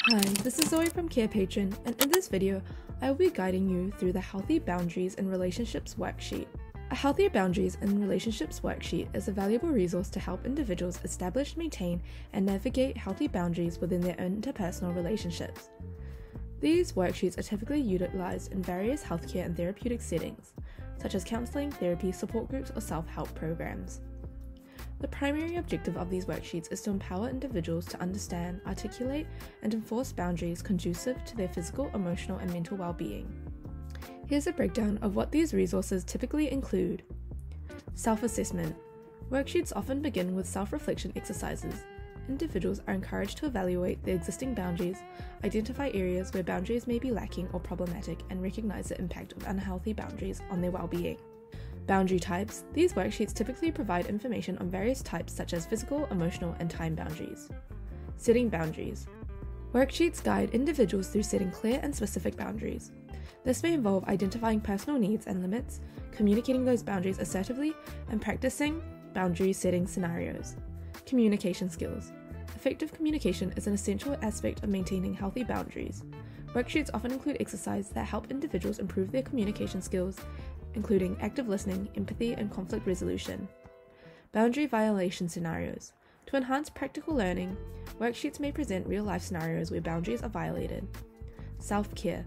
Hi, this is Zoe from Carepatron, and in this video, I will be guiding you through the Healthy Boundaries and Relationships worksheet. A Healthy Boundaries and Relationships worksheet is a valuable resource to help individuals establish, maintain, and navigate healthy boundaries within their interpersonal relationships. These worksheets are typically utilized in various healthcare and therapeutic settings, such as counseling, therapy, support groups, or self-help programs. The primary objective of these worksheets is to empower individuals to understand, articulate, and enforce boundaries conducive to their physical, emotional, and mental well-being. Here's a breakdown of what these resources typically include. Self-assessment. Worksheets often begin with self-reflection exercises. Individuals are encouraged to evaluate their existing boundaries, identify areas where boundaries may be lacking or problematic, and recognize the impact of unhealthy boundaries on their well-being. Boundary types. These worksheets typically provide information on various types such as physical, emotional, and time boundaries. Setting boundaries. Worksheets guide individuals through setting clear and specific boundaries. This may involve identifying personal needs and limits, communicating those boundaries assertively, and practicing boundary setting scenarios. Communication skills. Effective communication is an essential aspect of maintaining healthy boundaries. Worksheets often include exercises that help individuals improve their communication skills, including active listening, empathy, and conflict resolution. Boundary violation scenarios. To enhance practical learning, worksheets may present real-life scenarios where boundaries are violated. Self-care.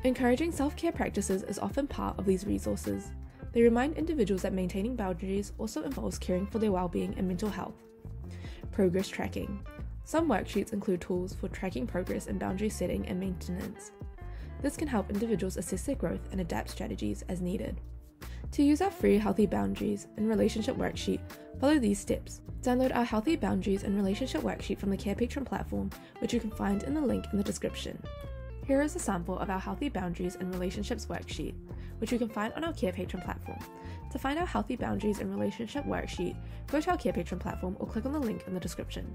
Encouraging self-care practices is often part of these resources. They remind individuals that maintaining boundaries also involves caring for their well-being and mental health. Progress tracking. Some worksheets include tools for tracking progress in boundary setting and maintenance. This can help individuals assess their growth and adapt strategies as needed. To use our free Healthy Boundaries and Relationship worksheet, follow these steps. Download our Healthy Boundaries and Relationship worksheet from the Carepatron platform, which you can find in the link in the description. Here is a sample of our Healthy Boundaries and Relationships worksheet, which you can find on our Carepatron platform. To find our Healthy Boundaries and Relationship worksheet, go to our Carepatron platform or click on the link in the description.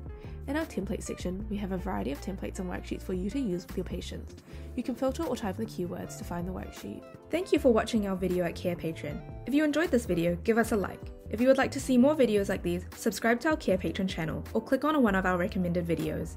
In our template section, we have a variety of templates and worksheets for you to use with your patients. You can filter or type in the keywords to find the worksheet. Thank you for watching our video at Carepatron. If you enjoyed this video, give us a like. If you would like to see more videos like these, subscribe to our Carepatron channel or click on one of our recommended videos.